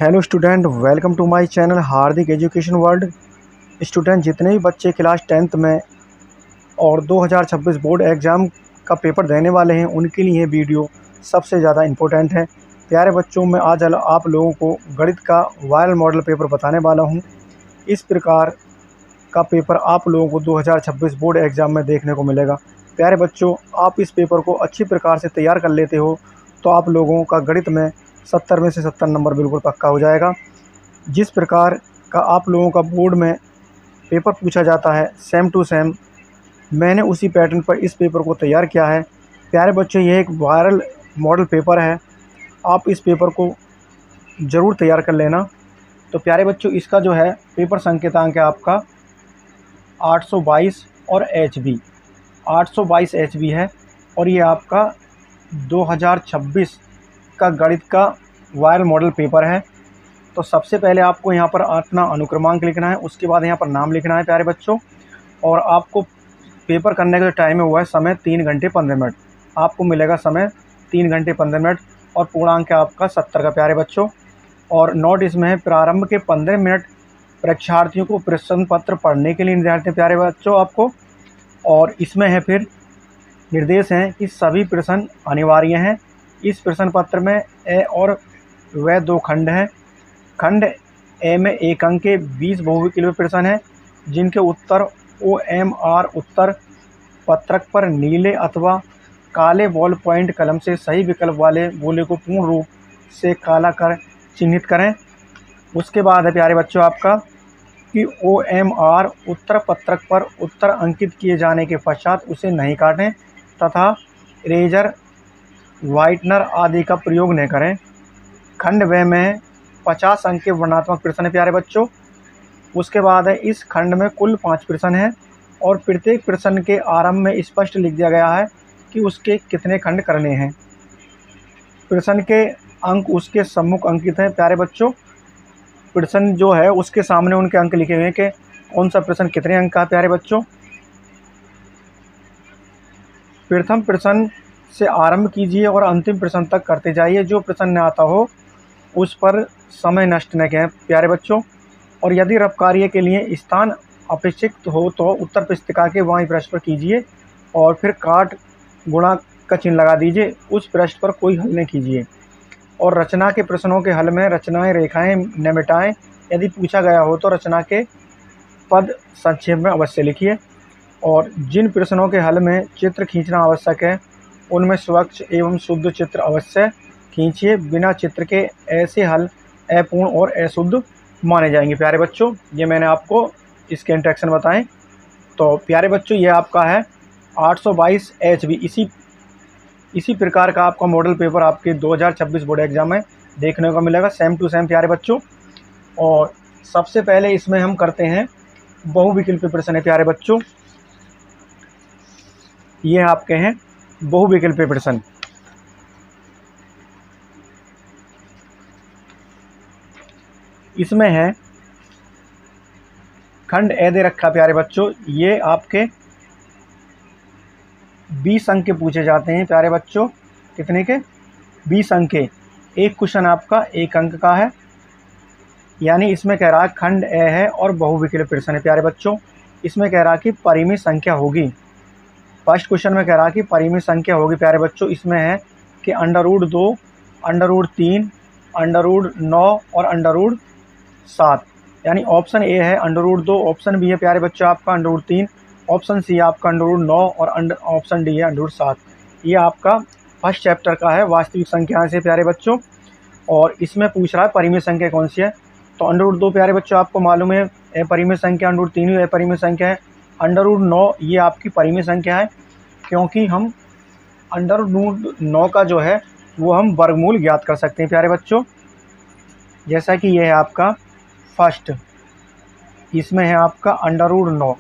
Hello student, welcome to my channel Hardik education world. Student, जितने भी बच्चे क्लास 10th में और 2026 बोर्ड एग्ज़ाम का पेपर देने वाले हैं उनके लिए ये वीडियो सबसे ज़्यादा इम्पोर्टेंट है। प्यारे बच्चों, मैं आज आप लोगों को गणित का वायरल मॉडल पेपर बताने वाला हूँ। इस प्रकार का पेपर आप लोगों को 2026 बोर्ड एग्ज़ाम में देखने को मिलेगा। प्यारे बच्चों, आप इस पेपर को अच्छी प्रकार से तैयार कर लेते हो तो आप लोगों का गणित में 70 में से 70 नंबर बिल्कुल पक्का हो जाएगा। जिस प्रकार का आप लोगों का बोर्ड में पेपर पूछा जाता है सेम टू सेम, मैंने उसी पैटर्न पर इस पेपर को तैयार किया है। प्यारे बच्चों, यह एक वायरल मॉडल पेपर है, आप इस पेपर को ज़रूर तैयार कर लेना। तो प्यारे बच्चों, इसका जो है पेपर संकेतांक है आपका 822 और HB 822 HB है और ये आपका 2026 का गणित का वायरल मॉडल पेपर है। तो सबसे पहले आपको यहाँ पर अपना अनुक्रमांक लिखना है, उसके बाद यहाँ पर नाम लिखना है प्यारे बच्चों। और आपको पेपर करने का जो टाइम है हुआ है समय 3 घंटे 15 मिनट। आपको मिलेगा समय 3 घंटे 15 मिनट और पूर्णांक है आपका 70 का प्यारे बच्चों। और नोट इसमें है, प्रारंभ के 15 मिनट परीक्षार्थियों को प्रश्न पत्र पढ़ने के लिए निर्धारित है प्यारे बच्चों आपको। और इसमें है फिर निर्देश हैं कि सभी प्रश्न अनिवार्य हैं। इस प्रश्न पत्र में ए और व 2 खंड हैं। खंड ए में 1 अंक के 20 बहुविकल्पीय प्रश्न हैं जिनके उत्तर OMR उत्तर पत्रक पर नीले अथवा काले बॉल पॉइंट कलम से सही विकल्प वाले गोले को पूर्ण रूप से काला कर चिन्हित करें। उसके बाद है प्यारे बच्चों आपका कि OMR उत्तर पत्रक पर उत्तर अंकित किए जाने के पश्चात उसे नहीं काटें तथा इरेजर, व्हाइटनर आदि का प्रयोग न करें। खंड व में 50 अंक के वर्णनात्मक प्रश्न है प्यारे बच्चों। उसके बाद है इस खंड में कुल 5 प्रश्न हैं और प्रत्येक प्रश्न के आरंभ में स्पष्ट लिख दिया गया है कि उसके कितने खंड करने हैं। प्रश्न के अंक उसके सम्मुख अंकित हैं प्यारे बच्चों। प्रश्न जो है उसके सामने उनके अंक लिखे हुए हैं कि कौन सा प्रश्न कितने अंक का है प्यारे बच्चों। प्रथम प्रश्न से आरंभ कीजिए और अंतिम प्रश्न तक करते जाइए। जो प्रश्न न आता हो उस पर समय नष्ट न करें प्यारे बच्चों। और यदि रफ कार्य के लिए स्थान अपेक्षित हो तो उत्तर पुस्तिका के बाईं पृष्ठ पर कीजिए और फिर काट गुणा का चिन्ह लगा दीजिए। उस पृष्ठ पर कोई हल नहीं कीजिए। और रचना के प्रश्नों के हल में रचनाएं रेखाएं न मिटाएं। यदि पूछा गया हो तो रचना के पद संक्षेप में अवश्य लिखिए। और जिन प्रश्नों के हल में चित्र खींचना आवश्यक है उनमें स्वच्छ एवं शुद्ध चित्र अवश्य खींचिए। बिना चित्र के ऐसे हल अपूर्ण और अशुद्ध माने जाएंगे प्यारे बच्चों। ये मैंने आपको इसके इंस्ट्रक्शन बताएं। तो प्यारे बच्चों, ये आपका है 822 HB। इसी प्रकार का आपका मॉडल पेपर आपके 2026 बोर्ड एग्जाम में देखने को मिलेगा सेम टू सेम प्यारे बच्चों। और सबसे पहले इसमें हम करते हैं बहुविकल्पीय प्रश्न है प्यारे बच्चों। ये आपके हैं बहुविकल्पीय प्रश्न। इसमें है खंड ए दे रखा प्यारे बच्चों। ये आपके 20 अंक के पूछे जाते हैं प्यारे बच्चों। कितने के? 20 अंक के। एक क्वेश्चन आपका 1 अंक का है, यानी इसमें कह रहा है खंड ए है और बहुविकल्पीय प्रश्न है प्यारे बच्चों। इसमें कह रहा कि परिमित संख्या होगी। फर्स्ट क्वेश्चन में कह रहा कि परिमित संख्या होगी प्यारे बच्चों। इसमें है कि √2, √3, √9 और √7, यानी ऑप्शन ए है √2, ऑप्शन बी है प्यारे बच्चों आपका √3, ऑप्शन सी आपका √9 और ऑप्शन डी है √7। ये आपका फर्स्ट चैप्टर का है वास्तविक संख्या से प्यारे बच्चों। और इसमें पूछ रहा है परिमित संख्या कौन सी है। तो √2 प्यारे बच्चों आपको मालूम है परिमित संख्या, √3 परिमित संख्या है, √9 ये आपकी परिमित संख्या है क्योंकि हम √9 का जो है वो हम वर्गमूल ज्ञात कर सकते हैं प्यारे बच्चों। जैसा कि ये है आपका फर्स्ट, इसमें है आपका √9।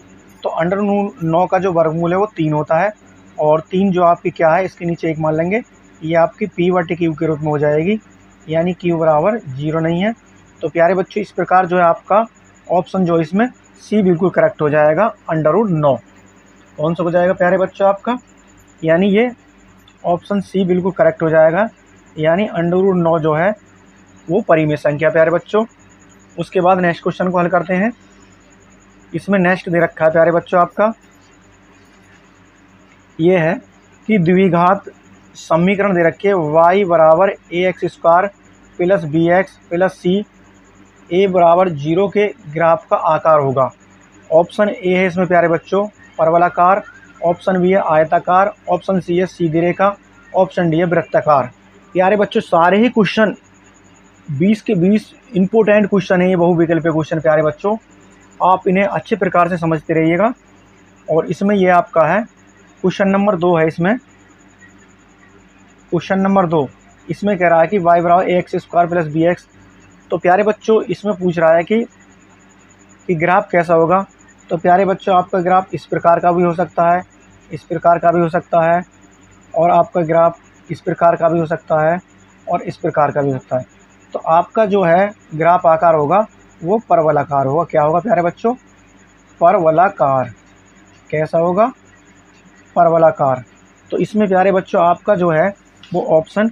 तो √9 का जो वर्गमूल है वो 3 होता है और 3 जो आपकी क्या है इसके नीचे 1 मान लेंगे, ये आपकी P/Q के रूप में हो जाएगी, यानी Q बराबर 0 नहीं है। तो प्यारे बच्चों, इस प्रकार जो है आपका ऑप्शन जो इसमें सी बिल्कुल करेक्ट हो जाएगा √9। कौन सा हो जाएगा प्यारे बच्चों आपका, यानी ये ऑप्शन सी बिल्कुल करेक्ट हो जाएगा, यानी √9 जो है वो परिमेय संख्या प्यारे बच्चों। उसके बाद नेक्स्ट क्वेश्चन को हल करते हैं। इसमें नेक्स्ट दे रखा है प्यारे बच्चों आपका ये है कि द्विघात समीकरण दे रखे y बराबर a x square plus b x plus c a बराबर 0 के ग्राफ का आकार होगा। ऑप्शन ए है इसमें प्यारे बच्चों परवलाकार, ऑप्शन बी है आयताकार, ऑप्शन सी है सीधी रेखा, ऑप्शन डी है वृत्ताकार। प्यारे बच्चों सारे ही क्वेश्चन 20 के 20 इंपॉर्टेंट क्वेश्चन है ये, बहुविकल्पीय क्वेश्चन प्यारे बच्चों। आप इन्हें अच्छे प्रकार से समझते रहिएगा। और इसमें ये आपका है क्वेश्चन नंबर 2 है। इसमें क्वेश्चन नंबर 2 इसमें कह रहा है कि y बराबर a x square plus b x. तो प्यारे बच्चों इसमें पूछ रहा है कि ग्राफ कैसा होगा। तो प्यारे बच्चों आपका ग्राफ इस प्रकार का भी हो सकता है, इस प्रकार का भी हो सकता है, और आपका ग्राफ इस प्रकार का भी हो सकता है, और इस प्रकार का भी हो सकता है। तो आपका जो है ग्राफ आकार होगा वो परवलाकार होगा। क्या होगा प्यारे बच्चों? परवलाकार। कैसा होगा? परवलाकार। तो इसमें प्यारे बच्चों आपका जो है वो ऑप्शन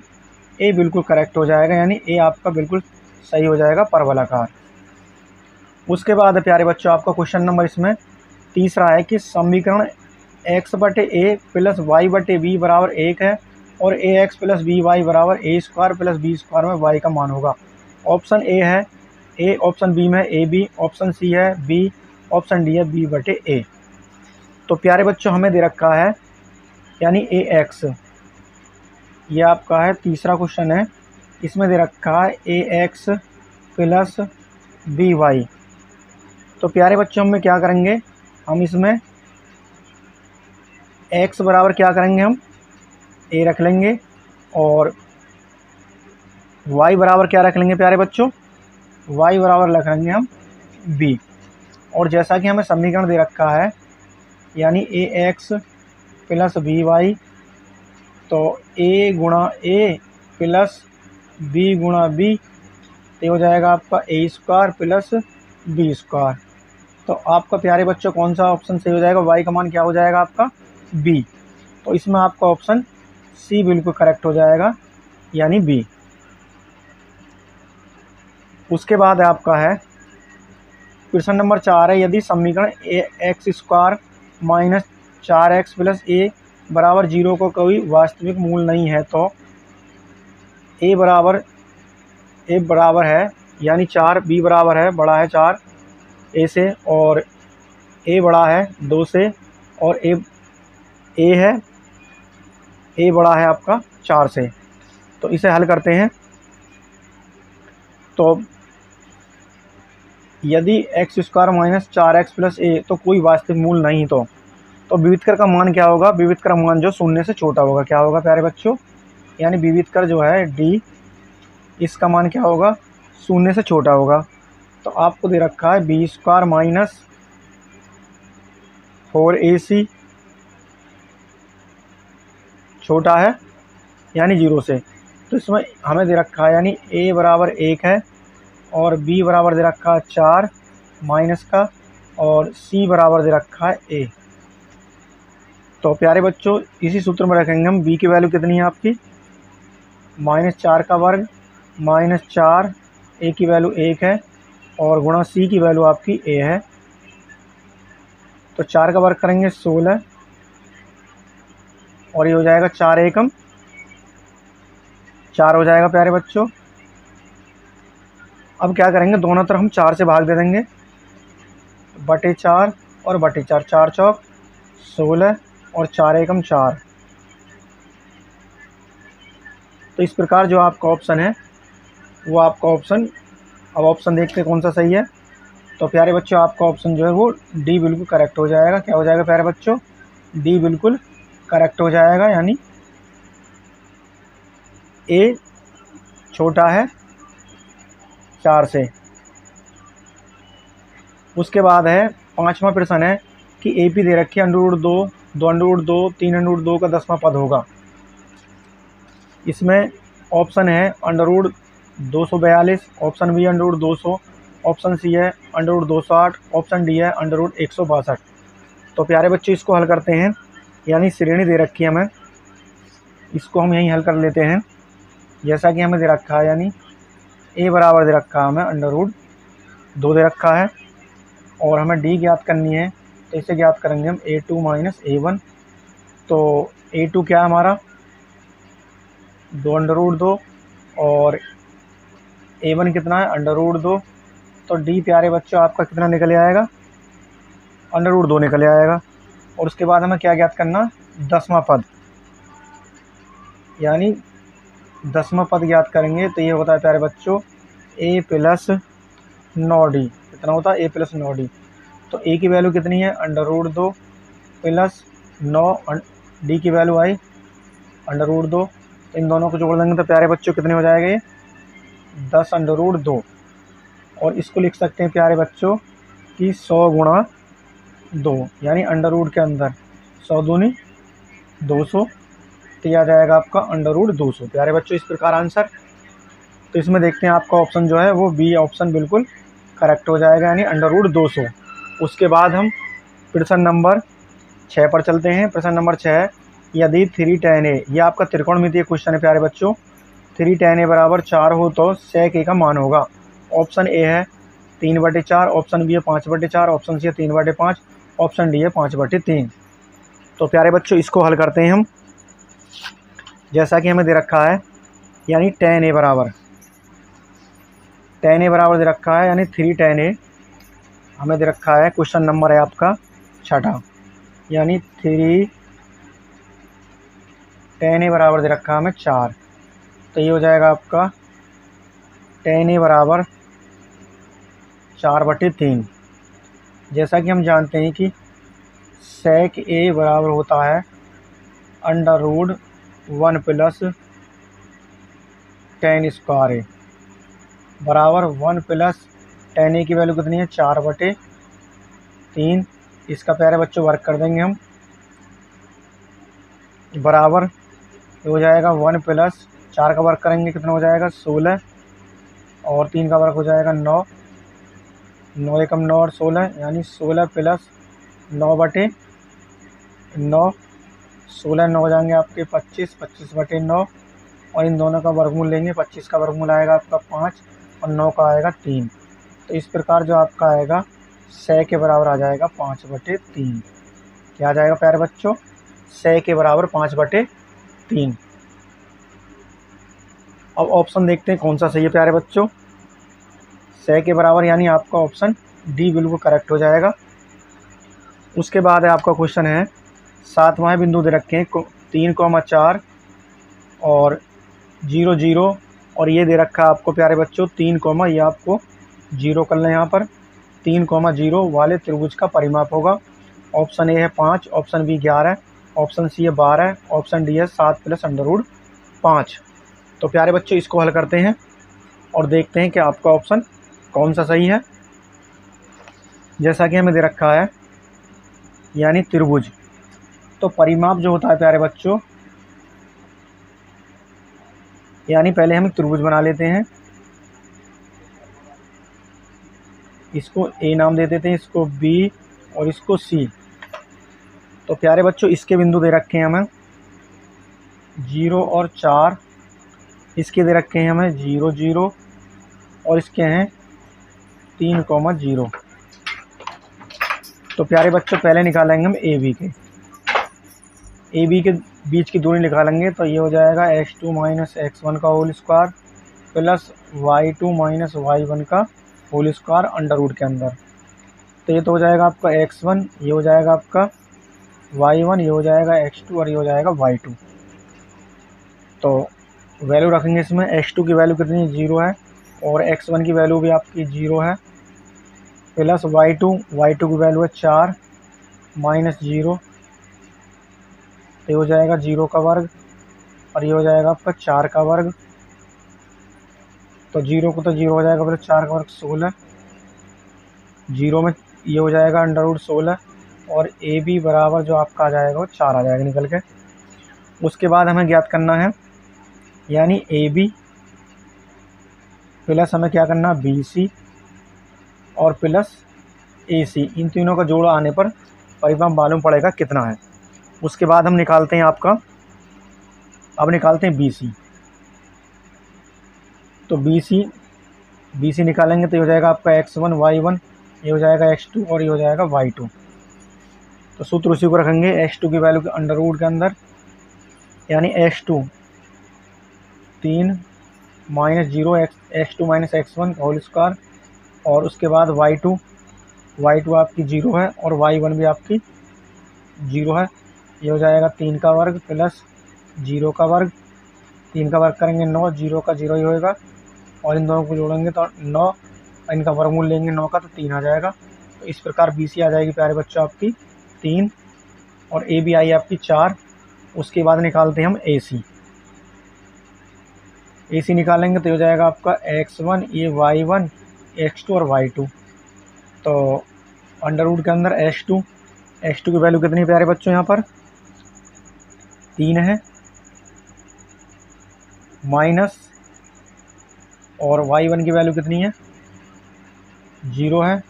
ए बिल्कुल करेक्ट हो जाएगा, यानी ए आपका बिल्कुल सही हो जाएगा, परवलाकार। उसके बाद प्यारे बच्चों आपका क्वेश्चन नंबर इसमें तीसरा है कि समीकरण x बटे ए प्लस वाई बटे बी बराबर 1 है और ए एक्स प्लस बी वाई बराबर ए स्क्वायर प्लस बी स्क्वायर में y का मान होगा। ऑप्शन ए है ए, ऑप्शन बी में ए बी, ऑप्शन सी है बी, ऑप्शन डी है बी बटे ए। तो प्यारे बच्चों हमें दे रखा है यानी ए एक्स, ये आपका है तीसरा क्वेश्चन है। इसमें दे रखा है ए एक्स प्लस बी वाई। तो प्यारे बच्चों हम क्या करेंगे, हम इसमें x बराबर क्या करेंगे, हम a रख लेंगे, और y बराबर क्या रख लेंगे प्यारे बच्चों, y बराबर रख लेंगे हम b। और जैसा कि हमें समीकरण दे रखा है यानी ए एक्स प्लस बी वाई, तो a गुणा a प्लस b गुणा b, ये हो जाएगा आपका ए स्क्वायर प्लस बी स्क्वायर। तो आपका प्यारे बच्चों कौन सा ऑप्शन सही हो जाएगा? y का मान क्या हो जाएगा आपका? b। तो इसमें आपका ऑप्शन सी बिल्कुल करेक्ट हो जाएगा, यानी b। उसके बाद आपका है क्वेश्चन नंबर 4 है, यदि समीकरण a x square minus 4x plus a बराबर 0 को कोई वास्तविक मूल नहीं है तो ए बराबर है यानी 4, b बराबर है बड़ा है 4 ए से, और a बड़ा है 2 से, और a है a बड़ा है आपका 4 से। तो इसे हल करते हैं। तो यदि x square minus 4x plus a तो कोई वास्तविक मूल नहीं तो विविधकर का मान क्या होगा? विविधकर मान जो 0 से छोटा होगा। क्या होगा प्यारे बच्चों? यानी विविधकर जो है डी, इसका मान क्या होगा? 0 से छोटा होगा। तो आपको दे रखा है बी स्क्वायर माइनस 4ac छोटा है यानी 0 से। तो इसमें हमें दे रखा है यानी a बराबर 1 है, और b बराबर दे रखा है 4 माइनस का, और c बराबर दे रखा है a। तो प्यारे बच्चों इसी सूत्र में रखेंगे हम। b की वैल्यू कितनी है आपकी? -4 का वर्ग माइनस 4, a की वैल्यू 1 है, और गुणा c की वैल्यू आपकी a है। तो 4 का वर्ग करेंगे 16, और ये हो जाएगा 4 एकम 4 हो जाएगा प्यारे बच्चों। अब क्या करेंगे, दोनों तरफ हम 4 से भाग दे देंगे, बटे 4 और बटे 4, 4 चौक 16 और 4 एकम 4। तो इस प्रकार जो आपका ऑप्शन है वो आपका ऑप्शन, अब ऑप्शन देखते हैं कौन सा सही है। तो प्यारे बच्चों आपका ऑप्शन जो है वो डी बिल्कुल करेक्ट हो जाएगा। क्या हो जाएगा प्यारे बच्चों? डी बिल्कुल करेक्ट हो जाएगा, यानी ए छोटा है 4 से। उसके बाद है 5वां प्रश्न है कि ए पी दे रखी है √2, 2√2, 3√2 का 10वां पद होगा। इसमें ऑप्शन है √242, ऑप्शन बी √200, ऑप्शन सी है √208, ऑप्शन डी है √162। तो प्यारे बच्चों इसको हल करते हैं, यानी श्रेणी दे रखी है हमें, इसको हम यहीं हल कर लेते हैं। जैसा कि हमें दे रखा है यानी ए बराबर दे रखा है हमें √2 दे रखा है, और हमें डी ज्ञात करनी है। तो इसे ज्ञात करेंगे हम A2 माइनस A1। तो A2 क्या है हमारा 2√2 और A1 कितना है √2। तो डी प्यारे बच्चों आपका कितना निकल आएगा √2 निकल आएगा। और उसके बाद हमें क्या ज्ञात करना 10वां पद, यानी 10वां पद ज्ञात करेंगे। तो ये होता है प्यारे बच्चों A प्लस 9D। कितना होता है A प्लस 9D। तो A की वैल्यू कितनी है √2 प्लस 9, D की वैल्यू आई √2। तो इन दोनों को जोड़ देंगे तो प्यारे बच्चों कितने हो जाएगा ये 10√2। और इसको लिख सकते हैं प्यारे बच्चों कि 100 गुणा 2, यानी √ के अंदर 100 दूनी 200। तो यह आ जाएगा आपका √200 प्यारे बच्चों, इस प्रकार आंसर। तो इसमें देखते हैं आपका ऑप्शन जो है वो बी ऑप्शन बिल्कुल करेक्ट हो जाएगा, यानी √200। उसके बाद हम प्रश्न नंबर 6 पर चलते हैं। प्रश्न नंबर 6, यदि 3 tan a, यह आपका त्रिकोणमितीय क्वेश्चन है प्यारे बच्चों। 3 tan a बराबर 4 हो तो sec a का मान होगा। ऑप्शन ए है 3/4, ऑप्शन बी है 5/4, ऑप्शन सी है 3/5, ऑप्शन डी है 5/3। तो प्यारे बच्चों इसको हल करते हैं हम, जैसा कि हमें दे रखा है, यानी tan a बराबर दे रखा है, यानी 3 tan a हमें दे रखा है। क्वेश्चन नंबर है आपका 6, यानी 3 tan a बराबर दे रखा है हमें 4। तो ये हो जाएगा आपका tan a बराबर 4/3। जैसा कि हम जानते हैं कि sec a बराबर होता है √1 प्लस tan स्क्वायर a बराबर 1 प्लस tan a की वैल्यू कितनी है 4/3। इसका प्यारे बच्चों वर्क कर देंगे हम, बराबर हो जाएगा 1 प्लस 4 का वर्क करेंगे कितना हो जाएगा 16, और 3 का वर्क हो जाएगा 9, 9 एकम 9 और 16, यानी 16 प्लस 9/9, 16 9 हो जाएंगे आपके 25, 25/9, और इन दोनों का वर्गमूल लेंगे। 25 का वर्गमूल आएगा आपका 5 और 9 का आएगा 3। तो इस प्रकार जो आपका आएगा sec के बराबर आ जाएगा 5/3। क्या आ जाएगा प्यारे बच्चों sec के बराबर 5/3। अब ऑप्शन देखते हैं कौन सा सही है प्यारे बच्चों। sec के बराबर यानी आपका ऑप्शन डी बिल्कुल करेक्ट हो जाएगा। उसके बाद है आपका क्वेश्चन है 7वां बिंदु दे रखे हैं 3,4 और 0 0, और ये दे रखा है आपको प्यारे बच्चों 3, ये आपको 0 कर लें यहाँ पर। 3,0 वाले त्रिभुज का परिमाप होगा। ऑप्शन ए है 5, ऑप्शन बी 11, ऑप्शन सी है 12, ऑप्शन डी है 7 प्लस √5। तो प्यारे बच्चों इसको हल करते हैं और देखते हैं कि आपका ऑप्शन कौन सा सही है। जैसा कि हमें दे रखा है, यानी त्रिभुज, तो परिमाप जो होता है प्यारे बच्चों, यानी पहले हम त्रिभुज बना लेते हैं। इसको ए नाम दे देते हैं, इसको बी और इसको सी। तो प्यारे बच्चों इसके बिंदु दे रखे हैं हमें 0 और 4, इसके दे रखे हैं हमें 0 0, और इसके हैं 3,0। तो प्यारे बच्चों पहले निकालेंगे हम ए बी के बीच की दूरी निकालेंगे। तो ये हो जाएगा x2 माइनस x1 का whole square plus y2 minus y1 का होल स्क्वायर √ के अंदर। तो ये तो हो जाएगा आपका x1, ये हो जाएगा आपका y1, ये हो जाएगा x2 और ये हो जाएगा y2। तो वैल्यू रखेंगे इसमें। x2 की वैल्यू कितनी 0 है और x1 की वैल्यू भी आपकी 0 है, प्लस y2 की वैल्यू है 4 माइनस 0, तो ये हो जाएगा 0 का वर्ग और ये हो जाएगा आपका 4 का वर्ग। तो 0 को तो 0 हो जाएगा, प्लस 4 का वर्ग 16, 0 में ये हो जाएगा √16, और ए बी बराबर जो आपका आ जाएगा वो 4 आ जाएगा निकल के। उसके बाद हमें ज्ञात करना है, यानी ए बी प्लस हमें क्या करना है बी सी और प्लस ए सी, इन तीनों का जोड़ आने पर परिमाप मालूम पड़ेगा कितना है। उसके बाद हम निकालते हैं अब निकालते हैं बी सी। तो बी सी बी सी निकालेंगे तो ये हो जाएगा आपका x1 y1, ये हो जाएगा x2 और ये हो जाएगा y2। तो सूत्र उसी को रखेंगे x2 की वैल्यू के अंडर रूट के अंदर, यानी x2 3 minus 0 x2 minus x1 whole square, और उसके बाद y2 आपकी 0 है और y1 भी आपकी 0 है। ये हो जाएगा 3 का वर्ग प्लस 0 का वर्ग, 3 का वर्ग करेंगे 9, 0 का 0 ही होएगा, और इन दोनों को जोड़ेंगे तो 9, इनका वर्गमूल लेंगे 9 का तो 3 आ जाएगा। तो इस प्रकार बी सी आ जाएगी प्यारे बच्चों आपकी 3, और ए बी आई आपकी 4। उसके बाद निकालते हैं हम ए सी निकालेंगे तो हो जाएगा आपका x1, ये y1, x2 और y2। तो अंडर रूट के अंदर x2 की वैल्यू कितनी प्यारे बच्चों यहाँ पर 3 है, माइनस, और y1 की वैल्यू कितनी है 0 है।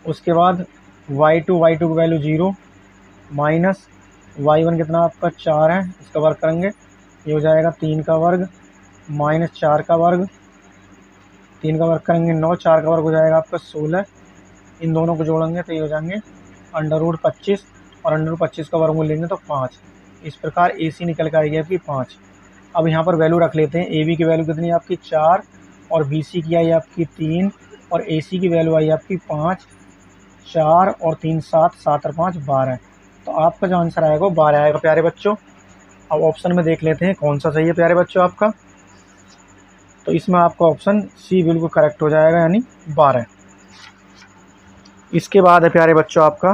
उसके बाद y2 की वैल्यू 0, माइनस y1 कितना आपका 4 है, इसका वर्ग करेंगे ये हो जाएगा 3 का वर्ग माइनस 4 का वर्ग, 3 का वर्ग करेंगे 9, 4 का वर्ग हो जाएगा आपका 16। इन दोनों को जोड़ेंगे तो ये हो जाएंगे अंडर रूट 25, और अंडर रूट 25 का वर्गमूल लेंगे तो 5। इस प्रकार ए सी निकल कर आएगी आपकी 5। अब यहाँ पर वैल्यू रख लेते हैं। ए बी की वैल्यू कितनी है आपकी 4, और बी सी की आई आपकी 3, और ए सी की वैल्यू आई आपकी 5। 4 और 3 7, 7 और 5 12। तो आपका जो आंसर आएगा वो 12 आएगा प्यारे बच्चों। अब ऑप्शन में देख लेते हैं कौन सा सही है प्यारे बच्चों आपका। तो इसमें आपका ऑप्शन सी बिल्कुल करेक्ट हो जाएगा, यानी 12। इसके बाद है प्यारे बच्चों आपका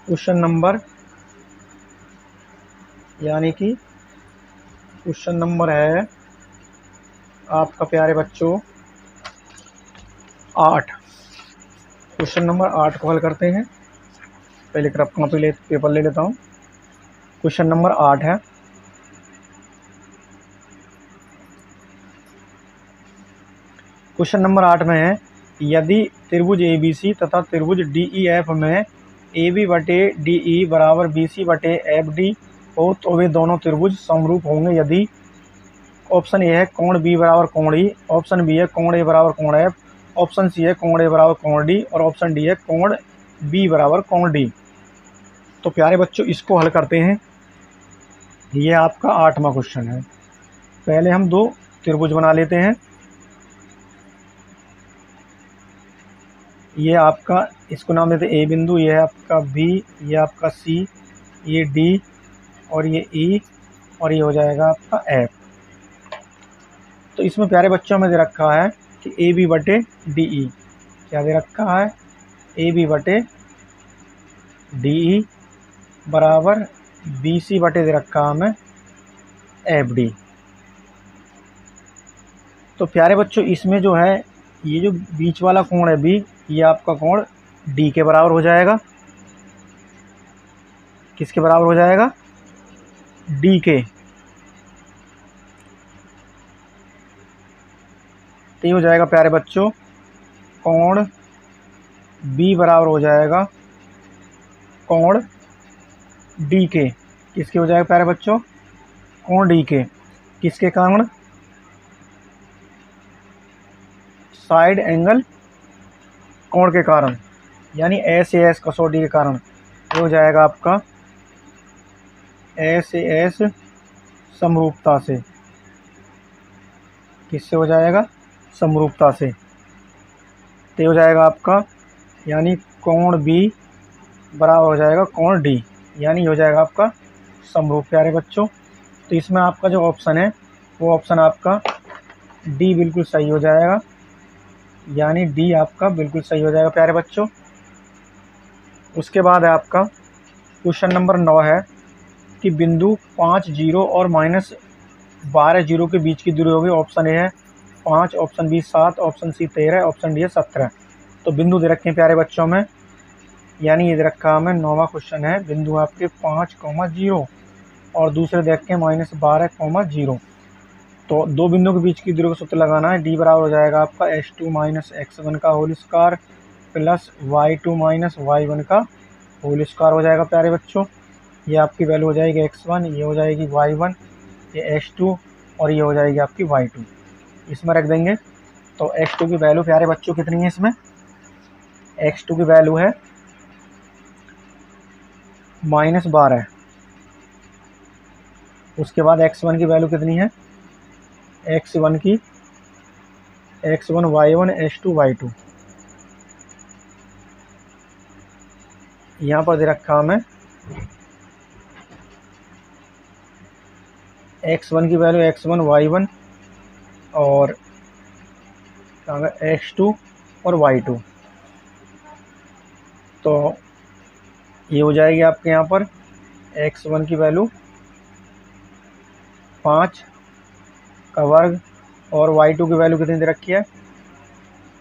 क्वेश्चन नंबर, यानी कि क्वेश्चन नंबर है आपका प्यारे बच्चों 8। क्वेश्चन नंबर 8 को हल करते हैं। पहले कॉपी पेपर ले लेता हूँ। क्वेश्चन नंबर 8 है, क्वेश्चन नंबर 8 में है यदि त्रिभुज ए बी सी तथा त्रिभुज डी ई एफ में ए बी बटे डी ई बराबर बी सी बटे एफ डी हो तो वे दोनों त्रिभुज समरूप होंगे यदि ऑप्शन ए है कोण बी बराबर कोण ई, ऑप्शन बी है कोण ए बराबर कोण एफ, ऑप्शन सी है कोण ए बराबर कोण डी, और ऑप्शन डी है कोण बी बराबर कोण डी। तो प्यारे बच्चों इसको हल करते हैं। ये आपका 8वां क्वेश्चन है। पहले हम दो त्रिभुज बना लेते हैं। ये आपका, इसको नाम देते ए बिंदु, ये है आपका बी, ये आपका सी, ये डी, और ये ई, और ये हो जाएगा आपका एफ। तो इसमें प्यारे बच्चों में दे रखा है कि ए बी बटे डी ई, क्या दे रखा है ए बी बटे डी ई बराबर बी सी बटे दे रखा है हमें एफ डी। तो प्यारे बच्चों इसमें जो है ये जो बीच वाला कोण है बी, ये आपका कोण डी के बराबर हो जाएगा। किसके बराबर हो जाएगा डी के। तो ये हो जाएगा प्यारे बच्चों कोण बी बराबर हो जाएगा कोण डी के। किसके हो जाएगा प्यारे बच्चों कोण डी के। किसके कारण साइड एंगल कोण के कारण, यानी एस ए एस कसौटी के कारण। ये हो जाएगा आपका एस ए एस समरूपता से। किससे हो जाएगा समरूपता से। तो हो जाएगा आपका यानी कोण बी बराबर हो जाएगा कोण डी, यानी हो जाएगा आपका समरूप प्यारे बच्चों। तो इसमें आपका जो ऑप्शन है वो ऑप्शन आपका डी बिल्कुल सही हो जाएगा, यानी डी आपका बिल्कुल सही हो जाएगा प्यारे बच्चों। उसके बाद है आपका क्वेश्चन नंबर 9 है कि बिंदु 5 0 और माइनस 12 0 के बीच की दूरी होगी। ऑप्शन ए है 5, option B 7, option C 13, option D है 17। तो बिंदु दे रखे हैं प्यारे बच्चों में, यानी ये दे रखा हमें 9वां क्वेश्चन है। बिंदु आपके 5, 0 और दूसरे देख के -12, 0। तो दो बिंदुओं के बीच की दूरी का सूत्र लगाना है। डी बराबर हो जाएगा आपका h2 माइनस x1 का whole square plus y2 minus y1 का होल स्क्वायर हो जाएगा प्यारे बच्चों। ये आपकी वैल्यू हो जाएगी x1, ये हो जाएगी y1, ये h2 और ये हो जाएगी आपकी y2। इसमें रख देंगे तो x2 की वैल्यू प्यारे बच्चों कितनी है इसमें, x2 की वैल्यू है -12। उसके बाद x1 की वैल्यू कितनी है, x1 y1 h2 y2। यहाँ पर दे रखा हमें x1 की वैल्यू x1 y1 और x2 और y2। तो ये हो जाएगी आपके यहाँ पर x1 की वैल्यू 5 का वर्ग और y2 की वैल्यू कितनी दे रखी है,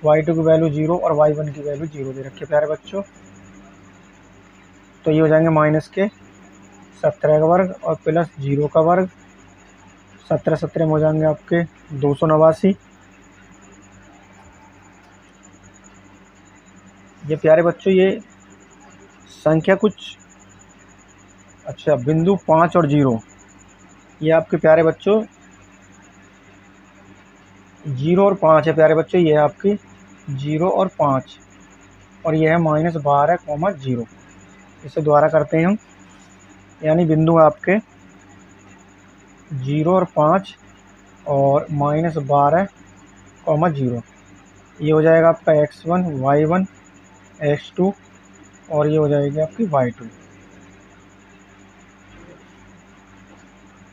y2 की वैल्यू 0 और y1 की वैल्यू 0 दे रखी है प्यारे बच्चों। तो ये हो जाएंगे -17 का वर्ग और प्लस 0 का वर्ग, 17 में हो जाएंगे आपके 289। ये प्यारे बच्चों ये संख्या कुछ अच्छा बिंदु 5 और 0, ये आपके प्यारे बच्चों 0 और 5 है प्यारे बच्चों, ये है आपकी 0 और 5 और ये है -12, 0। इसे द्वारा करते हैं हम, यानी बिंदु आपके 0 और 5 और -12, 0। ये हो जाएगा आपका x1 y1 x2 और ये हो जाएगी आपकी y2।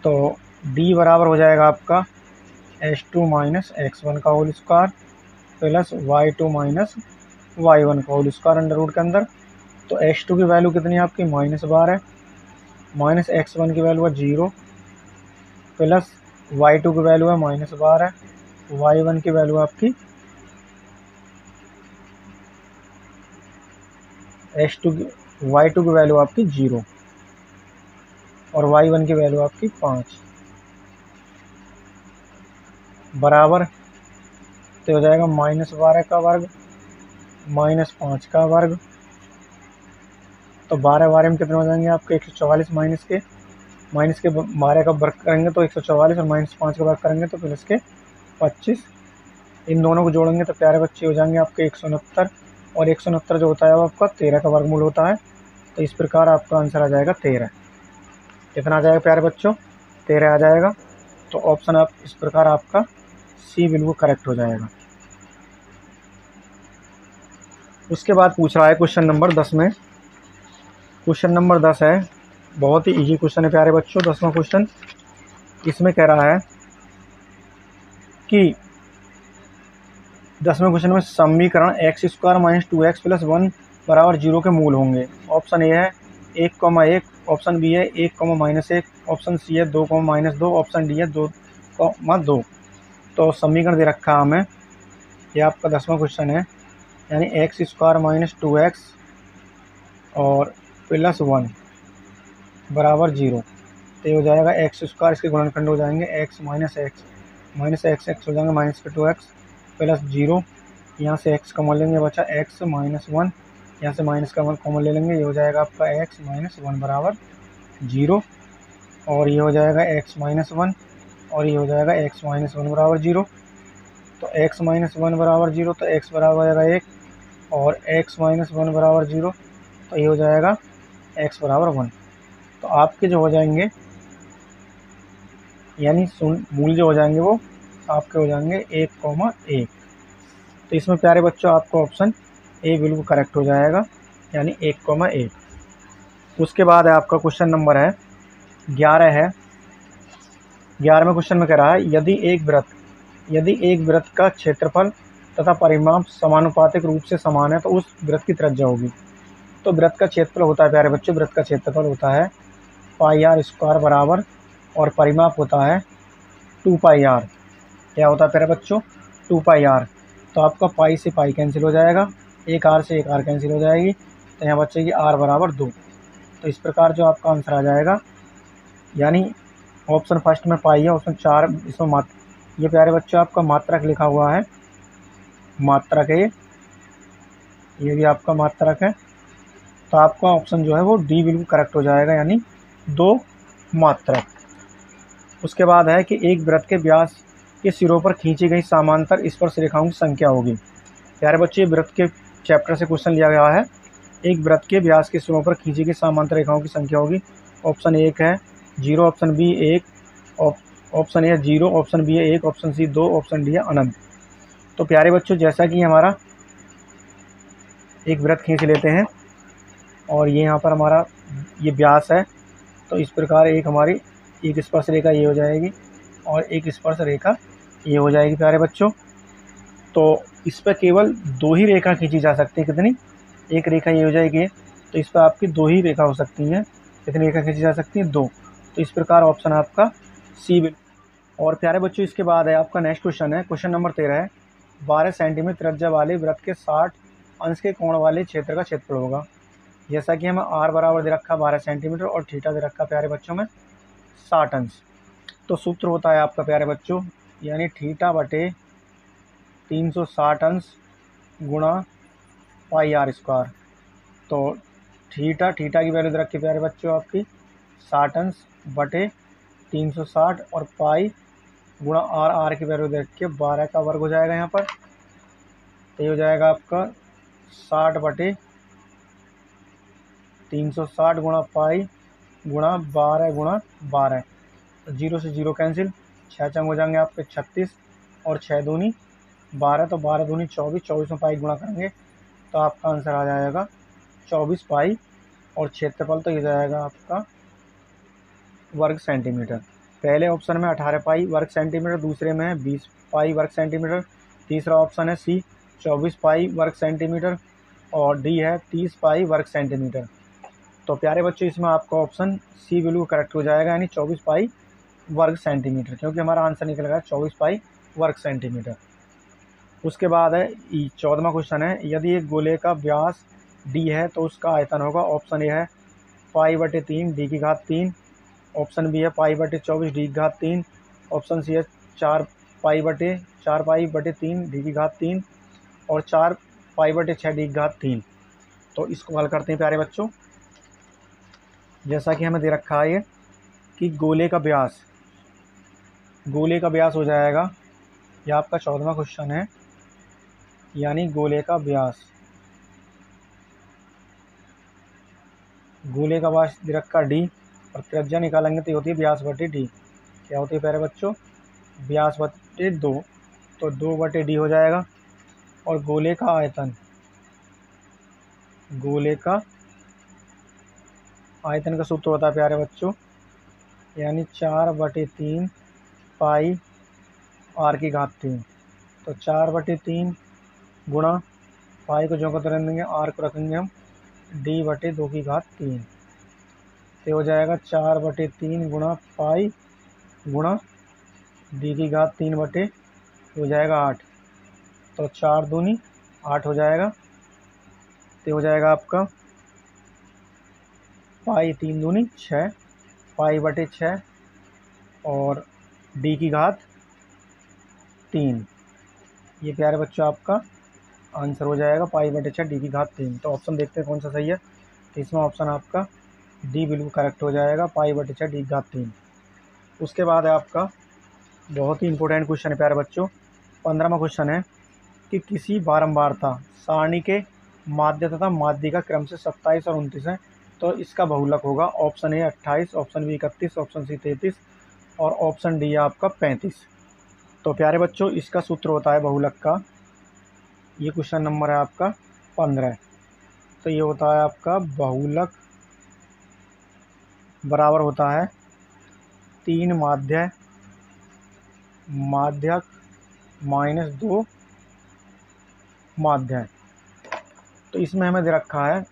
तो d बराबर हो जाएगा आपका h2 - x1 का whole square plus y2 - y1 का होल स्क्वायर अंडर रूट के अंदर। तो h2 की वैल्यू कितनी है आपकी -12, माइनस x1 की वैल्यू है 0 प्लस y2 की वैल्यू है -12, y1 की वैल्यू आपकी y2 की वैल्यू आपकी 0 और y1 की वैल्यू आपकी 5 बराबर। तो हो जाएगा -12 का वर्ग -5 का वर्ग। तो 12 बारे में कितने हो जाएंगे आपके 144, माइनस के 12 का वर्ग करेंगे तो 144 और -5 का वर्ग करेंगे तो प्लस के 25। इन दोनों को जोड़ेंगे तो प्यारे बच्चे हो जाएंगे आपके 169 और 169 जो होता है वो आपका 13 का वर्गमूल होता है। तो इस प्रकार आपका आंसर आ जाएगा 13। कितना आ जाएगा प्यारे बच्चों, 13 आ जाएगा। तो ऑप्शन आप इस प्रकार आपका सी बिल्कुल करेक्ट हो जाएगा। उसके बाद पूछ रहा है क्वेश्चन नंबर 10 में, क्वेश्चन नंबर 10 है, बहुत ही इजी क्वेश्चन है प्यारे बच्चों, 10वां क्वेश्चन। इसमें कह रहा है कि 10वें क्वेश्चन में समीकरण x² - 2x + 1 = 0 के मूल होंगे। ऑप्शन ए है 1,1, ऑप्शन बी है 1,-1, ऑप्शन सी है 2,-2, ऑप्शन डी है 2,2। तो समीकरण दे रखा है हमें, ये आपका 10वां क्वेश्चन है, यानी x² - 2x और +1 = 0। तो ये हो जाएगा x², इसके गुणनखंड हो जाएंगे x - x हो जाएंगे माइनस के 2x प्लस 0, यहाँ से x कॉमन लेंगे, बचा x - 1, यहाँ से माइनस का कॉमन ले लेंगे, ये हो जाएगा आपका x - 1 = 0 और ये हो जाएगा x - 1 और ये हो जाएगा x - 1 = 0। तो x - 1 = 0 तो x बराबर हो जाएगा 1 और x - 1 = 0 तो ये हो जाएगा x = 1। तो आपके जो हो जाएंगे यानी मूल जो हो जाएंगे वो आपके हो जाएंगे 1,1। तो इसमें प्यारे बच्चों आपको ऑप्शन ए बिल्कुल करेक्ट हो जाएगा, यानी 1,1। उसके बाद है आपका क्वेश्चन नंबर है 11 है। 11वें क्वेश्चन में कह रहा है यदि एक वृत्त का क्षेत्रफल तथा परिमाप समानुपातिक रूप से समान है तो उस वृत्त की त्रिज्या होगी। तो वृत्त का क्षेत्रफल होता है प्यारे बच्चों, वृत्त का क्षेत्रफल होता है πr² बराबर और परिमाप होता है 2πr। क्या होता है प्यारे बच्चों, 2πr। तो आपका पाई से पाई कैंसिल हो जाएगा, एक आर से एक आर कैंसिल हो जाएगी, तो यहाँ बचेगी r बराबर 2। तो इस प्रकार जो आपका आंसर आ जाएगा, यानी ऑप्शन फर्स्ट में पाई है, ऑप्शन 4 इसमें ये प्यारे बच्चों आपका मात्रक लिखा हुआ है, मात्रक है ये भी आपका मात्रक है। तो आपका ऑप्शन जो है वो डी बिल्कुल करेक्ट हो जाएगा, यानी 2 मात्रक। उसके बाद है कि एक वृत्त के व्यास के सिरों पर खींची गई समांतर स्पर्श रेखाओं की संख्या होगी। प्यारे बच्चे, ये वृत्त के चैप्टर से क्वेश्चन लिया गया है। एक वृत्त के व्यास के सिरों पर खींची गई समांतर रेखाओं की संख्या होगी। ऑप्शन 1 है 0, ऑप्शन बी 1, ऑप्शन ए है 0, ऑप्शन बी है 1, ऑप्शन सी 2, ऑप्शन डी है अनंत। तो प्यारे बच्चों, जैसा कि हमारा एक वृत्त खींच लेते हैं और ये यहाँ पर हमारा ये व्यास है, तो इस प्रकार एक हमारी एक स्पर्श रेखा ये हो जाएगी और एक स्पर्श रेखा ये हो जाएगी। प्यारे बच्चों, तो इस पर केवल 2 ही रेखा खींची जा सकती है। कितनी? एक रेखा ये हो जाएगी, तो इस पर आपकी 2 ही रेखा हो सकती हैं। कितनी रेखा खींची जा सकती है? 2। तो इस प्रकार ऑप्शन आपका सी। और प्यारे बच्चों, इसके बाद है आपका नेक्स्ट क्वेश्चन है, क्वेश्चन नंबर 13 है। 12 सेंटीमीटर त्रिज्या वाले वृत्त के 60 अंश के कोण वाले क्षेत्र का क्षेत्रफल होगा। जैसा कि हमें आर बराबर दे रखा 12 सेंटीमीटर और थीटा दे रखा प्यारे बच्चों में 60 अंश। तो सूत्र होता है आपका प्यारे बच्चों, यानी थीटा बटे 360 अंश गुणा पाई आर स्क्वायर। तो थीटा की वैल्यू दे रखी प्यारे बच्चों आपकी 60 अंश बटे 360 और पाई गुणा आर की वैल्यू दे रखी 12 का वर्ग हो जाएगा यहाँ पर। तो ये हो जाएगा आपका 60 बटे 360 गुणा पाई गुणा 12 गुणा 12। तो 0 से 0 कैंसिल, 6 चंग हो जाएंगे आपके 36 और 6 दूनी 12, तो 12 दूनी 24, 24 में पाई गुणा करेंगे तो आपका आंसर आ जाएगा 24 पाई। और क्षेत्रफल तो ये जाएगा आपका वर्ग सेंटीमीटर। पहले ऑप्शन में 18 पाई वर्ग सेंटीमीटर, दूसरे में है 20 पाई वर्ग सेंटीमीटर, तीसरा ऑप्शन है सी 24 पाई वर्ग सेंटीमीटर और डी है 30 पाई वर्ग सेंटीमीटर। तो प्यारे बच्चों, इसमें आपका ऑप्शन सी बिल्कुल करेक्ट हो जाएगा, यानी 24 पाई वर्ग सेंटीमीटर, क्योंकि हमारा आंसर निकलेगा 24 पाई वर्ग सेंटीमीटर। उसके बाद है 14वां क्वेश्चन है, यदि एक गोले का व्यास डी है तो उसका आयतन होगा। ऑप्शन ए है पाई बटे 3 डी की घात 3, ऑप्शन बी है पाई बटे 24 डी की घात 3, ऑप्शन सी है 4 पाई बटे 3 डी की घात 3 और 4 पाई बटे 6 डी की घात 3। तो इसको हल करते हैं प्यारे बच्चों। जैसा कि हमें दे रखा है ये कि गोले का व्यास हो जाएगा, यह आपका 14वां क्वेश्चन है, यानी गोले का व्यास दे रखा डी और त्रिज्या निकालेंगे तो होती है व्यास बटे डी। क्या होती है प्यारे बच्चों? व्यास बटे 2, तो 2 बटे डी हो जाएगा। और गोले का आयतन का सूत्र होता है प्यारे बच्चों, यानी 4 बटे 3 पाई आर की घात 3। तो 4 बटे 3 गुणा पाई को जो को रख देंगे, आर को रखेंगे हम डी बटे 2 की घात 3। तो हो जाएगा 4 बटे 3 गुणा पाई गुणा डी की घात 3 बटे हो जाएगा 8। तो 4 दूनी 8 हो जाएगा। तो हो जाएगा आपका पाई 3 दूनी 6 पाई बटे 6 और डी की घात 3। ये प्यारे बच्चों आपका आंसर हो जाएगा पाई बटे 6 डी की घात 3। तो ऑप्शन देखते हैं कौन सा सही है। तो इसमें ऑप्शन आपका डी बिल्कुल करेक्ट हो जाएगा, पाई बटे 6 डी की घात 3। उसके बाद है आपका बहुत ही इंपॉर्टेंट क्वेश्चन है प्यारे बच्चों, 15वां क्वेश्चन है कि किसी बारंबारता सारणी के माध्य तथा माध्य का क्रम से 27 और 29 है, तो इसका बहुलक होगा। Option A 28, option B 31, option C 33 और ऑप्शन डी है आपका 35। तो प्यारे बच्चों, इसका सूत्र होता है बहुलक का, ये क्वेश्चन नंबर है आपका 15। तो ये होता है आपका बहुलक बराबर होता है 3 माध्यक माइनस 2 माध्यक। तो इसमें हमें दे रखा है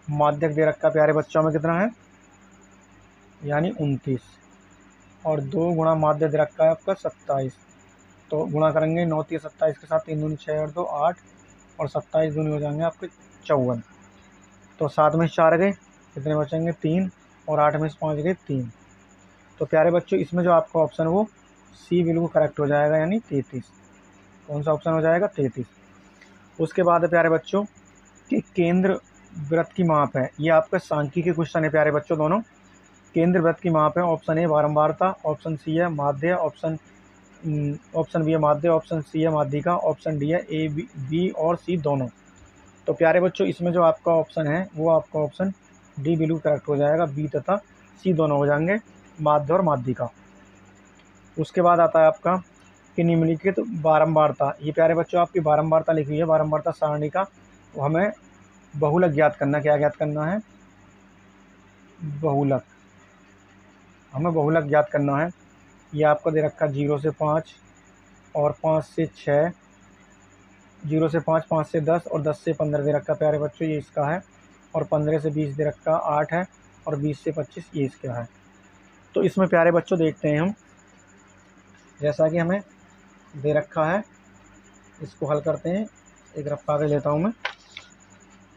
माध्यक दे रखा प्यारे बच्चों में कितना है, यानी 29 और 2 गुणा माध्य दे रखा है आपका 27। तो गुणा करेंगे 9 3 27 के साथ, 3 दूनी 6 और 2 8 और 27 दूनी हो जाएंगे आपके 54। तो 7 में से 4 गए, कितने बचेंगे 3 और 8 में से 5 गए 3। तो प्यारे बच्चों, इसमें जो आपका ऑप्शन वो सी बिल्कुल करेक्ट हो जाएगा, यानी 33। कौन सा ऑप्शन हो जाएगा? 33। उसके बाद है प्यारे बच्चों कि केंद्र वृत्त की माप है, ये आपका सांख्यिकी के क्वेश्चन है प्यारे बच्चों दोनों। केंद्र वृत्त की माप है, ऑप्शन ए बारंबारता, ऑप्शन सी है माध्य, ऑप्शन ऑप्शन बी है माध्य, ऑप्शन सी है माध्यिका, ऑप्शन डी है ए बी और सी दोनों। तो प्यारे बच्चों इसमें जो आपका ऑप्शन है वो आपका ऑप्शन डी बिल्कुल करेक्ट हो जाएगा, बी तथा सी दोनों हो जाएंगे, माध्य और माध्यिका। उसके बाद आता है आपका कि निम्नलिखित बारंबारता, ये प्यारे बच्चों आपकी बारंबारता लिखी हुई है, बारंबारता सारणी का हमें बहुलक ज्ञात करना, क्या ज्ञात करना है, बहुलक, हमें बहुलक ज्ञात करना है। ये आपको दे रखा 0 से 5 और 5 से 6, 0 से 5, 5 से 10 और 10 से 15 दे रखा प्यारे बच्चों, ये इसका है। और 15 से 20 दे रखा 8 है और 20 से 25 ये इसका है। तो इसमें प्यारे बच्चों देखते हैं हम, जैसा कि हमें दे रखा है इसको हल करते हैं। एक रफ कागज लेता हूँ मैं,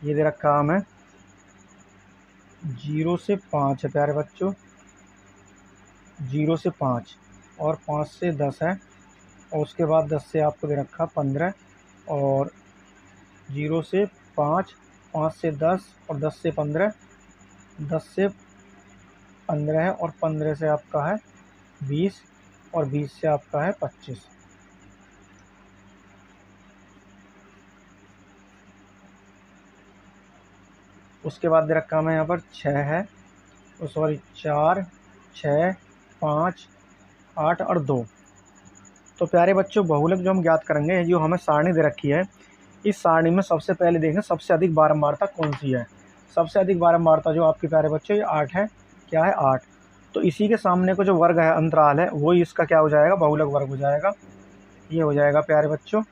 ये दे रखा हमें 0 से 5 है प्यारे बच्चों, 0 से 5 और 5 से 10 है, और उसके बाद 10 से आपको दे रखा 15 और 0 से 5, 5 से 10 और 10 से 15, 10 से 15 है और 15 से आपका है 20 और 20 से आपका है 25। उसके बाद दे रखा हमें यहाँ पर 6 है, सॉरी 4, 6, 5, 8 और 2। तो प्यारे बच्चों बहुलक जो हम ज्ञात करेंगे, जो हमें सारणी दे रखी है, इस सारणी में सबसे पहले देखें सबसे अधिक बारंबारता कौन सी है। सबसे अधिक बारंबारता जो आपके प्यारे बच्चों ये 8 है, क्या है 8। तो इसी के सामने को जो वर्ग है, अंतराल है, वही इसका क्या हो जाएगा, बहुलक वर्ग हो जाएगा, ये हो जाएगा प्यारे बच्चों।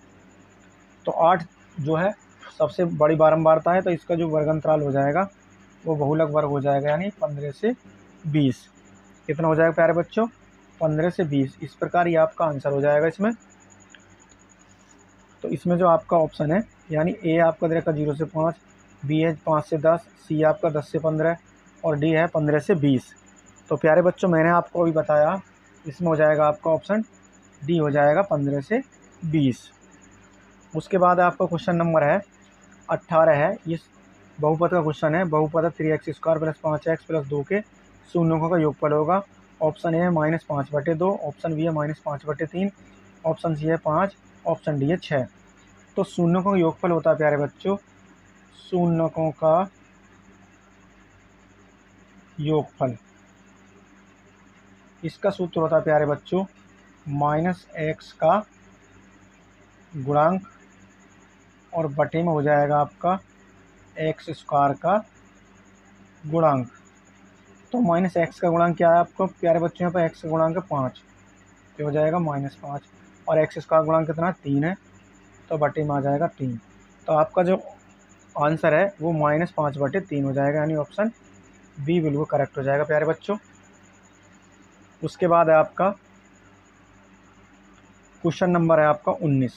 तो 8 जो है सबसे बड़ी बारंबारता है, तो इसका जो वर्ग अंतराल हो जाएगा वो बहुलक वर्ग हो जाएगा, यानी 15 से 20। कितना हो जाएगा प्यारे बच्चों, 15 से 20। इस प्रकार ये आपका आंसर हो जाएगा इसमें। तो इसमें जो आपका ऑप्शन है, यानी ए आपका दे रखा 0 से 5, बी है 5 से 10, सी आपका 10 से 15 और डी है 15 से 20। तो प्यारे बच्चों मैंने आपको अभी बताया, इसमें हो जाएगा आपका ऑप्शन डी हो जाएगा 15 से 20। उसके बाद आपका क्वेश्चन नंबर है 18 है, ये बहुपद का क्वेश्चन है। बहुपद 3x² + 5x + 2 के शून्यों का योगफल होगा। ऑप्शन ए है -5/2, ऑप्शन बी है -5/3, ऑप्शन सी है 5, ऑप्शन डी है 6। तो शून्यों का योगफल होता है प्यारे बच्चों, शून्यों का योगफल, इसका सूत्र होता है प्यारे बच्चों -x का गुणांक और बटे में हो जाएगा आपका x² का गुणांक। तो -x का गुणांक क्या है आपको प्यारे बच्चों, यहाँ पर x का गुणांक है 5, तो हो जाएगा -5 और x² गुणांक कितना 3 है, तो बटे में आ जाएगा 3। तो आपका जो आंसर है वो -5/3 हो जाएगा, यानी ऑप्शन बी बिल्कुल करेक्ट हो जाएगा प्यारे बच्चों। उसके बाद है आपका क्वेश्चन नंबर है आपका 19,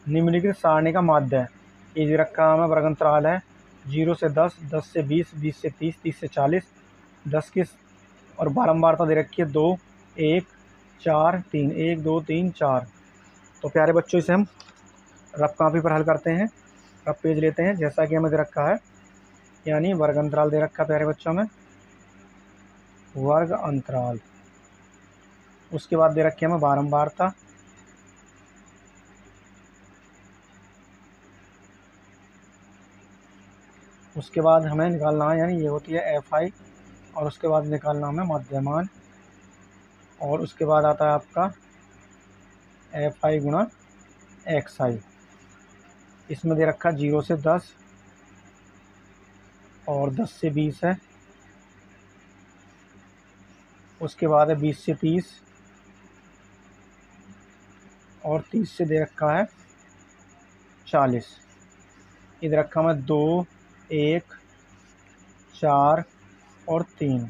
निम्नलिखित सारणी का माध्य है। ये रखा हमें वर्ग अंतराल है 0 से 10, 10 से 20, 20 से 30, 30 से 40, 10 की और बारंबारता दे रखी है 2, 1, 4, 3, 1, 2, 3, 4। तो प्यारे बच्चों इसे हम रफ कॉपी पर हल करते हैं, रफ पेज लेते हैं, जैसा कि हमें दे रखा है, यानी वर्ग अंतराल दे रखा है प्यारे बच्चों में, वर्ग अंतराल। उसके बाद दे रखी है हमें बारंबारता, उसके बाद हमें निकालना है, यानी ये होती है FI, और उसके बाद निकालना हमें मध्यमान, और उसके बाद आता है आपका FI गुणा XI। इसमें दे रखा 0 से 10 और 10 से 20 है, उसके बाद है 20 से 30 और 30 से दे रखा है 40। इधर रखा मैं 2, 1, 4 और 3।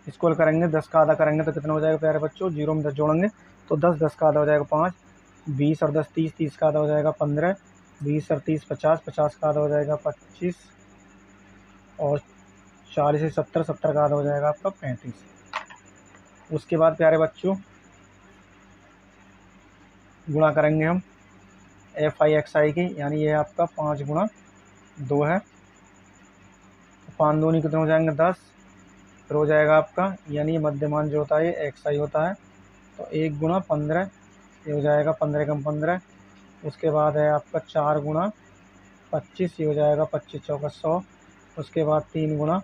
इसको करेंगे 10 का आधा करेंगे तो कितना हो जाएगा प्यारे बच्चों, 0 में 10 जोड़ेंगे तो 10, 10 का आधा हो जाएगा 5, 20 और 10 30, 30 का आधा हो जाएगा 15, 20 और 30 50, 50 का आधा हो जाएगा 25 और 40 से 70, 70 का आधा हो जाएगा आपका 35। उसके बाद प्यारे बच्चों गुणा करेंगे हम FI XI की, यानी ये आपका 5 गुणा 2 है, 5 दूनी कितने हो जाएंगे 10, फिर हो जाएगा आपका, यानी मध्यमान जो होता है ये XI होता है, तो 1 गुणा 15 ये हो जाएगा 15 कम 15। उसके बाद है आपका 4 गुणा 25, ये हो जाएगा 25 चौका 100। उसके बाद 3 गुणा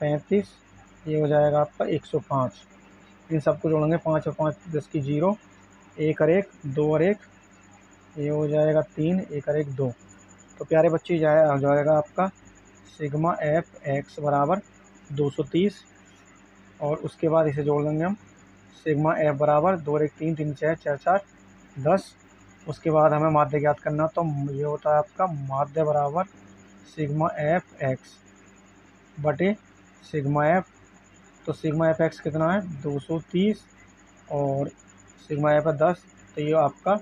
35, ये हो जाएगा आपका 105। इन सबको जोड़ेंगे, 5 और 5 10 की 0, 1 और 1 2 और 1, ये हो जाएगा 3, 1 और 1 2। तो प्यारे बच्चे हो जाएगा आपका सिग्मा एफ एक्स बराबर 230। और उसके बाद इसे जोड़ देंगे हम, सिग्मा एफ बराबर 2 और 1 3, 3 6 4 4 10। उसके बाद हमें माध्य ज्ञात करना, तो ये होता है आपका माध्य बराबर सिग्मा एफ एक्स बटे सिग्मा एफ। तो सिग्मा एफ एक्स कितना है 230 और सिग्मा एफ है 10, तो ये आपका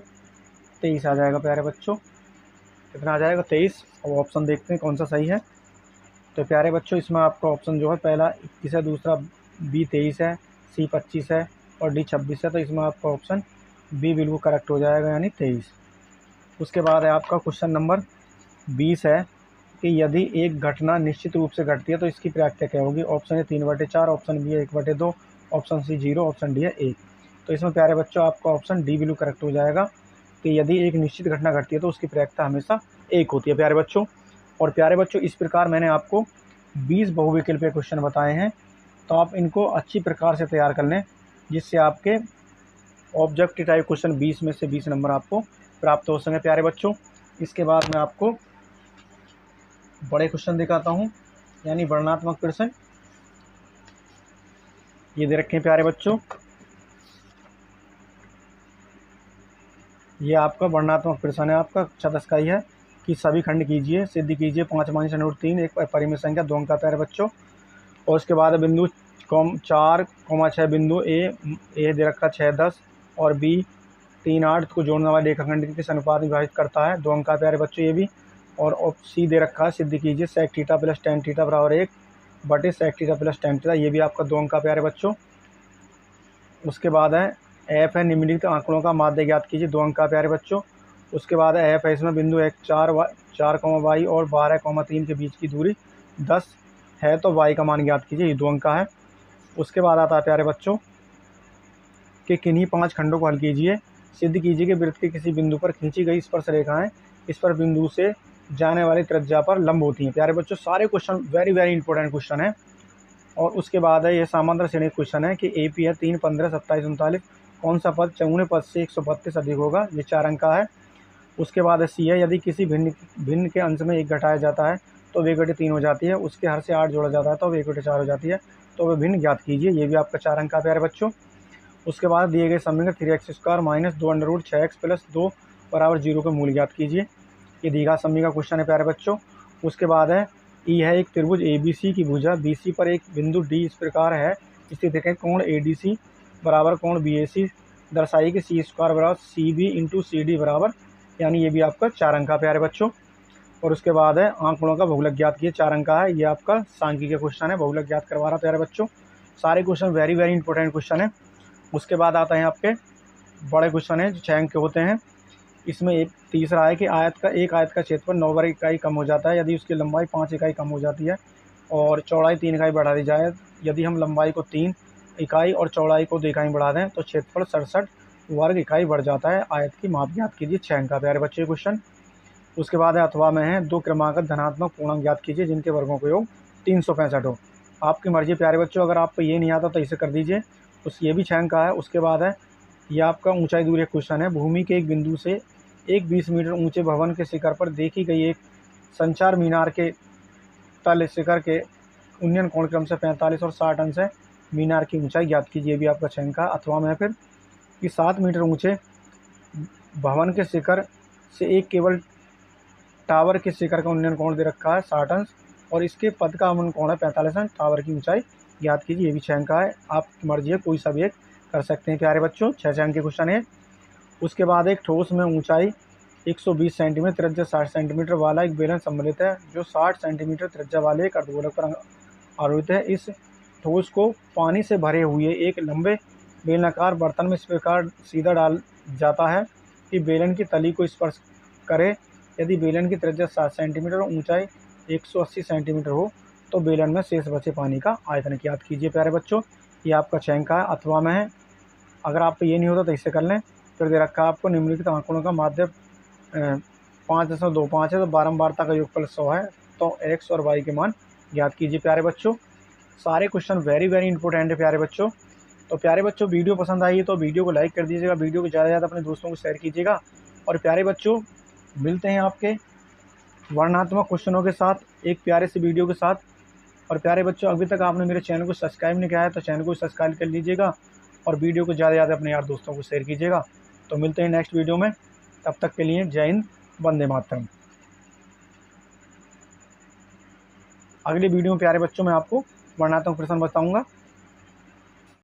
23 आ जाएगा प्यारे बच्चों। कितना आ जाएगा 23। और ऑप्शन देखते हैं कौन सा सही है। तो प्यारे बच्चों इसमें आपका ऑप्शन जो है पहला 21 है, दूसरा बी 23 है, सी 25 है और डी 26 है। तो इसमें आपका ऑप्शन बी बिल्कुल करेक्ट हो जाएगा, यानी 23। उसके बाद है आपका क्वेश्चन नंबर 20 है कि यदि एक घटना निश्चित रूप से घटती है तो इसकी प्रक्रिया क्या होगी। ऑप्शन है 3/4, ऑप्शन बी है 1/2, ऑप्शन सी 0, ऑप्शन डी है 1। तो इसमें प्यारे बच्चों आपका ऑप्शन डी बिल्कुल करेक्ट हो जाएगा कि यदि एक निश्चित घटना घटती है तो उसकी प्रक्रिया हमेशा 1 होती है प्यारे बच्चों। और प्यारे बच्चों इस प्रकार मैंने आपको 20 बहुविकल्पीय क्वेश्चन बताए हैं, तो आप इनको अच्छी प्रकार से तैयार कर लें, जिससे आपके ऑब्जेक्टिव टाइप क्वेश्चन 20 में से 20 नंबर आपको प्राप्त हो सकें प्यारे बच्चों। इसके बाद मैं आपको बड़े क्वेश्चन दिखाता हूं, यानी वर्णनात्मक प्रश्न। ये दे रखे हैं प्यारे बच्चों, ये आपका वर्णनात्मक प्रश्न है, आपका कक्षा 10 का ही है कि सभी खंड कीजिए, सिद्ध कीजिए 5 - √3 एक परिमित संख्या 2 अंक का प्यारे बच्चों। और उसके बाद बिंदु 4,6 बिंदु ए दे रखा 6 10 और बी 3 8 को जोड़ने वाले रेखाखंड किस अनुपात में विभाजित करता है, 2 अंक का प्यारे बच्चों ये भी। और सी दे रखा है सिद्ध कीजिए sec theta plus tan theta बराबर 1 बटे sec theta plus tan theta, ये भी आपका 2 अंक का प्यारे बच्चों। उसके बाद है एफ है निम्नलिखित आंकड़ों का माध्य ज्ञात कीजिए, 2 अंक का प्यारे बच्चों। उसके बाद है एफ है इसमें बिंदु 1 4 वाई और 12,3 के बीच की दूरी 10 है, तो वाई का मान ज्ञात कीजिए, ये 2 अंक का है। उसके बाद आता है प्यारे बच्चों कि किन्हीं 5 खंडों को हल कीजिए, सिद्ध कीजिए कि वृत्त के किसी बिंदु पर खींची गई स्पर्श रेखाएं इस पर बिंदु से जाने वाली त्रिज्या पर लंब होती हैं। प्यारे बच्चों सारे question very very important question है। और उसके बाद है ये समांतर श्रेणी क्वेश्चन है कि एपी है 3 15 27 39, कौन सा पद चौगुने पद से 132 अधिक होगा, ये 4 अंक का है। उसके बाद है सी है यदि किसी भिन्न के अंश में 1 घटाया जाता है तो वे 1/3 हो जाती है, उसके हर से 8 जोड़ा जाता है तो वे 1/4 हो जाती है, तो वे भिन्न ज्ञात कीजिए, ये भी आपका 4 अंक का प्यारे बच्चों। उसके बाद दिए गए समीकरण 3x² - 2 √ 6x + 2 बराबर 0 के मूल ज्ञात कीजिए, ये दीघा समीकरण क्वेश्चन है प्यारे बच्चों। उसके बाद है ई है एक त्रिभुज ABC की भुजा BC पर एक बिंदु D इस प्रकार है, इसलिए देखें कोण ADC बराबर कोण BAC दर्शाइए कि C² बराबर CB × CD बराबर, यानी ये भी आपका 4 अंक का प्यारे बच्चों। और उसके बाद है आंकड़ों का बहुलक ज्ञात किए, 4 अंक का है, ये आपका सांख्यिकीय क्वेश्चन है, बहुलक ज्ञात करवा रहा प्यारे बच्चों। सारे question very very important question है। उसके बाद आता है आपके बड़े क्वेश्चन है जो 6 अंक के होते हैं। इसमें एक तीसरा है कि एक आयत का क्षेत्रफल 9 वर्ग इकाई कम हो जाता है यदि उसकी लंबाई 5 इकाई कम हो जाती है और चौड़ाई 3 इकाई बढ़ा दी जाए। यदि हम लंबाई को 3 इकाई और चौड़ाई को 2 इकाई बढ़ा दें तो क्षेत्रफल 67 वर्ग इकाई बढ़ जाता है। आयत की माप ज्ञात कीजिए, 6 अंक का प्यारे बच्चे क्वेश्चन। उसके बाद है अथवा में है 2 क्रमागत धनात्मक पूर्णांक ज्ञात कीजिए जिनके वर्गों का योग 365 हो। आपकी मर्जी प्यारे बच्चों, अगर आपको ये नहीं आता तो इसे कर दीजिए, ये भी 6 अंक का है। उसके बाद है ये आपका ऊंचाई दूरी क्वेश्चन है, भूमि के एक बिंदु से एक 20 मीटर ऊंचे भवन के शिखर पर देखी गई एक संचार मीनार के तल शिखर के उन्नयन कोण क्रम से 45 और 60 अंश है, मीनार की ऊंचाई ज्ञात कीजिए, भी आपका 6 अंक का। अथवा में फिर कि 7 मीटर ऊंचे भवन के शिखर से एक केवल टावर के शिखर का उन्नयन कोण दे रखा है 60 अंश और इसके पद का अवनयन कोण है 45 अंश, टावर की ऊंचाई ज्ञात कीजिए, ये भी 6 अंक का है। आपकी मर्जी है, कोई सा भी एक कर सकते हैं प्यारे बच्चों, 6 अंक के क्वेश्चन है। उसके बाद एक ठोस में ऊंचाई 120 सेंटीमीटर त्रिज्या 60 सेंटीमीटर वाला एक बेलन सम्मिलित है जो 60 सेंटीमीटर त्रिज्या वाले एक अर्धगोलक पर आरोहित है। इस ठोस को पानी से भरे हुए एक लंबे बेलनाकार बर्तन में इस प्रकार सीधा डाल जाता है कि बेलन की तली को स्पर्श करे। यदि बेलन की त्रिज्या 7 सेंटीमीटर और ऊंचाई 180 सेंटीमीटर हो तो बेलन में शेष बचे पानी का आयतन ज्ञात कीजिए प्यारे बच्चों, ये आपका 6 अंक का है। अथवा में है, अगर आपको ये नहीं होता तो इससे कर लें फिर दे रखा है आपको निम्नलिखित आंकड़ों का माध्य 5.25 है, तो बारंबारता का योगफल 100 है, तो x और y के मान ज्ञात कीजिए। प्यारे बच्चों, सारे क्वेश्चन वेरी वेरी इंपॉर्टेंट है प्यारे बच्चों। तो प्यारे बच्चों, वीडियो पसंद आई है तो वीडियो को लाइक कर दीजिएगा, वीडियो को ज़्यादा से ज़्यादा अपने दोस्तों को शेयर कीजिएगा। और प्यारे बच्चों, मिलते हैं आपके वर्णनात्मक क्वेश्चनों के साथ एक प्यारे से वीडियो के साथ। और प्यारे बच्चों, अभी तक आपने मेरे चैनल को सब्सक्राइब नहीं किया है तो चैनल को सब्सक्राइब कर लीजिएगा और वीडियो को ज़्यादा से ज़्यादा अपने यार दोस्तों को शेयर कीजिएगा। तो मिलते हैं नेक्स्ट वीडियो में, तब तक के लिए जय हिंद, वंदे मातरम। अगली वीडियो में प्यारे बच्चों मैं आपको वर्णनात्मक प्रश्न बताऊंगा।